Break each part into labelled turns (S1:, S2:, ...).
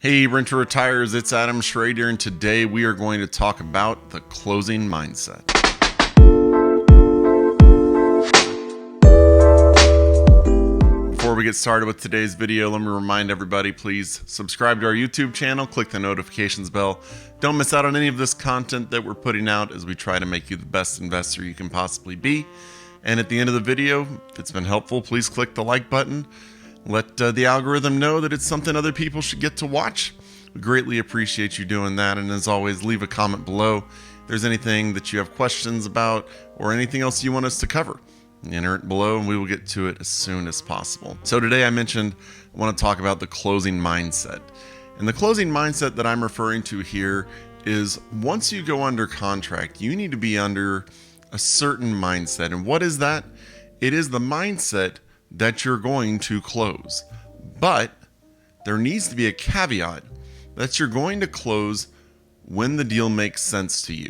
S1: Hey Renter Retires, it's Adam Schroeder, and today we are going to talk about the closing mindset. Before we get started with today's video, let me remind everybody, please subscribe to our YouTube channel, click the notifications bell. Don't miss out on any of this content that we're putting out as we try to make you the best investor you can possibly be. And at the end of the video, if it's been helpful, please click the like button. Let the algorithm know that it's something other people should get to watch. We greatly appreciate you doing that. And as always, leave a comment below if there's anything that you have questions about or anything else you want us to cover. Enter it below and we will get to it as soon as possible. So today I mentioned I want to talk about the closing mindset. And the closing mindset that I'm referring to here is once you go under contract, you need to be under a certain mindset. And what is that? It is the mindset that you're going to close. But there needs to be a caveat that you're going to close when the deal makes sense to you.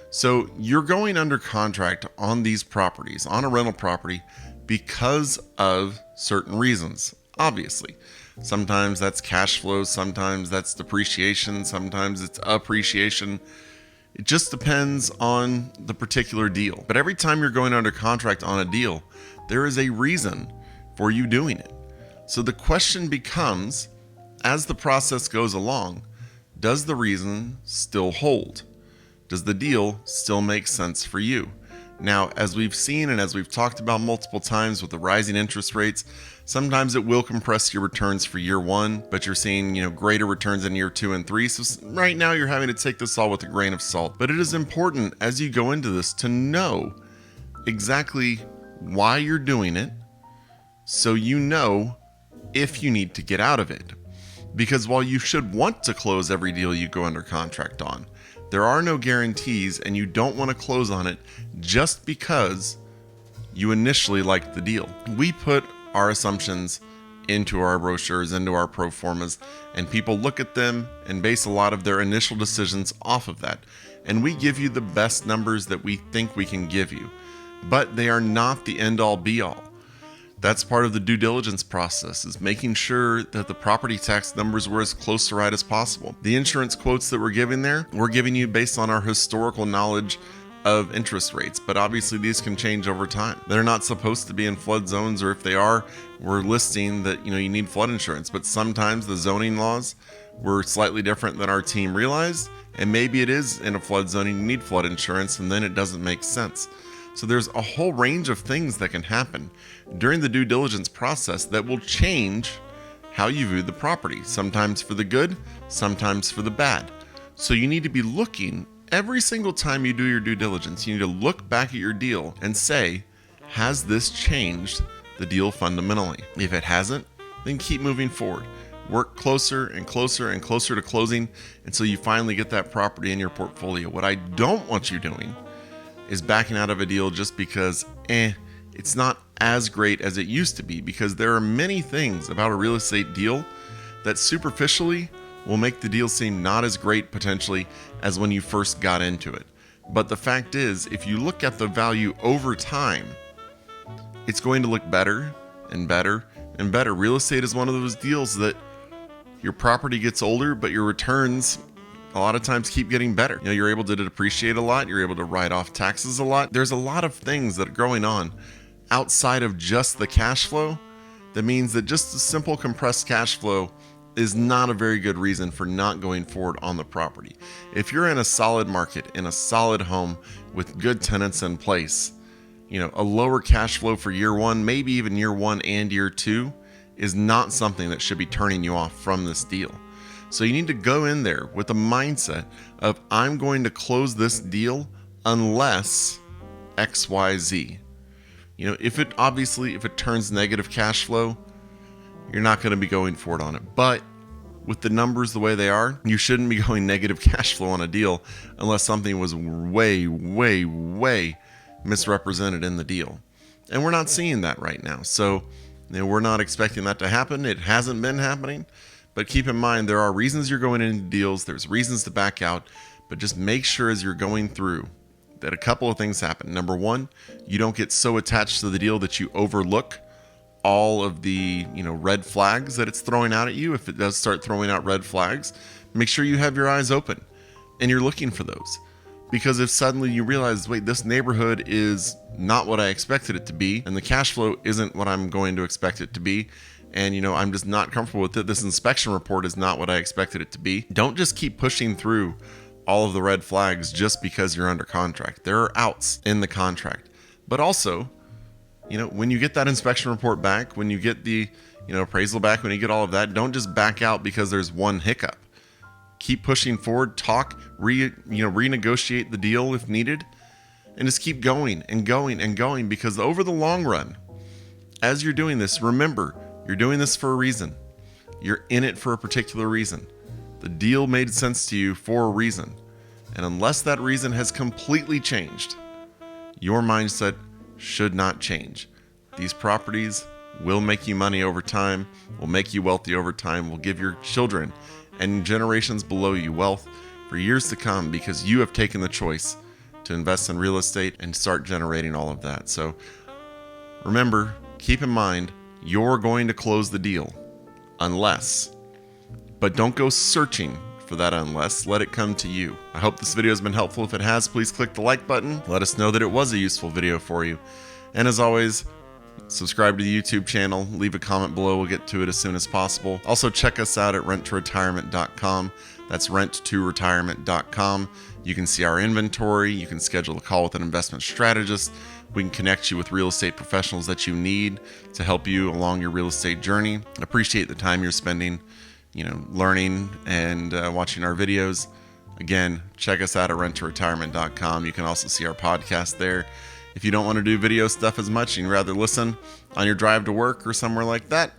S1: So you're going under contract on these properties, on a rental property, because of certain reasons. Obviously, sometimes that's cash flow, sometimes that's depreciation, sometimes it's appreciation. It just depends on the particular deal. But every time you're going under contract on a deal, there is a reason for you doing it. So the question becomes, as the process goes along, does the reason still hold? Does the deal still make sense for you? Now, as we've seen and as we've talked about multiple times with the rising interest rates, sometimes it will compress your returns for year one, but you're seeing, greater returns in year 2 and 3. So right now you're having to take this all with a grain of salt. But it is important as you go into this to know exactly why you're doing it, so you know if you need to get out of it. Because while you should want to close every deal you go under contract on, there are no guarantees, and you don't want to close on it just because you initially liked the deal. We put our assumptions into our brochures, into our pro formas, and people look at them and base a lot of their initial decisions off of that. And we give you the best numbers that we think we can give you, but they are not the end-all be-all. That's part of the due diligence process, is making sure that the property tax numbers were as close to right as possible. The insurance quotes that we're giving there, we're giving you based on our historical knowledge of interest rates, but obviously these can change over time. They're not supposed to be in flood zones, or if they are, we're listing that you need flood insurance, but sometimes the zoning laws were slightly different than our team realized, and maybe it is in a flood zone and you need flood insurance, and then it doesn't make sense. So there's a whole range of things that can happen during the due diligence process that will change how you view the property, sometimes for the good, sometimes for the bad. So you need to be looking every single time you do your due diligence. You need to look back at your deal and say, has this changed the deal fundamentally? If it hasn't, then keep moving forward. Work closer and closer and closer to closing until you finally get that property in your portfolio. What I don't want you doing is backing out of a deal just because it's not as great as it used to be, because there are many things about a real estate deal that superficially will make the deal seem not as great potentially as when you first got into it. But the fact is, if you look at the value over time, it's going to look better and better and better. Real estate is one of those deals that your property gets older, but your returns a lot of times keep getting better. You're able to depreciate a lot. You're able to write off taxes a lot. There's a lot of things that are going on outside of just the cash flow. That means that just a simple compressed cash flow is not a very good reason for not going forward on the property. If you're in a solid market, in a solid home with good tenants in place, a lower cash flow for year one, maybe even year 1 and year 2, is not something that should be turning you off from this deal. So you need to go in there with the mindset of, I'm going to close this deal unless X, Y, Z. If it turns negative cash flow, you're not going to be going forward on it. But with the numbers the way they are, you shouldn't be going negative cash flow on a deal unless something was way, way, way misrepresented in the deal. And we're not seeing that right now. So we're not expecting that to happen. It hasn't been happening. But keep in mind, there are reasons you're going into deals. There's reasons to back out. But just make sure as you're going through that a couple of things happen. Number one, you don't get so attached to the deal that you overlook all of the, red flags that it's throwing out at you. If it does start throwing out red flags, make sure you have your eyes open and you're looking for those. Because if suddenly you realize, wait, this neighborhood is not what I expected it to be, and the cash flow isn't what I'm going to expect it to be, and I'm just not comfortable with it, this inspection report is not what I expected it to be, don't just keep pushing through all of the red flags just because you're under contract. There are outs in the contract. But also, when you get that inspection report back, when you get the appraisal back, when you get all of that, don't just back out because there's one hiccup. Keep pushing forward, renegotiate the deal if needed, and just keep going and going and going, because over the long run, as you're doing this, remember, you're doing this for a reason. You're in it for a particular reason. The deal made sense to you for a reason. And unless that reason has completely changed, your mindset should not change. These properties will make you money over time, will make you wealthy over time, will give your children and generations below you wealth for years to come, because you have taken the choice to invest in real estate and start generating all of that. So remember, keep in mind, you're going to close the deal but don't go searching for that unless. Let it come to you. I hope this video has been helpful. If it has, please click the like button. Let us know that it was a useful video for you. And as always, subscribe to the YouTube channel, leave a comment below, we'll get to it as soon as possible. Also check us out at renttoretirement.com. That's renttoretirement.com. You can see our inventory, you can schedule a call with an investment strategist. We can connect you with real estate professionals that you need to help you along your real estate journey. I appreciate the time you're spending, learning and watching our videos. Again, check us out at renttoretirement.com. You can also see our podcast there. If you don't want to do video stuff as much and you'd rather listen on your drive to work or somewhere like that,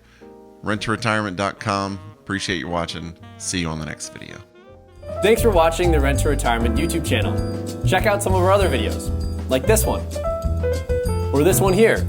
S1: renttoretirement.com. Appreciate you watching. See you on the next video.
S2: Thanks for watching the Rent to Retirement YouTube channel. Check out some of our other videos, like this one, or this one here.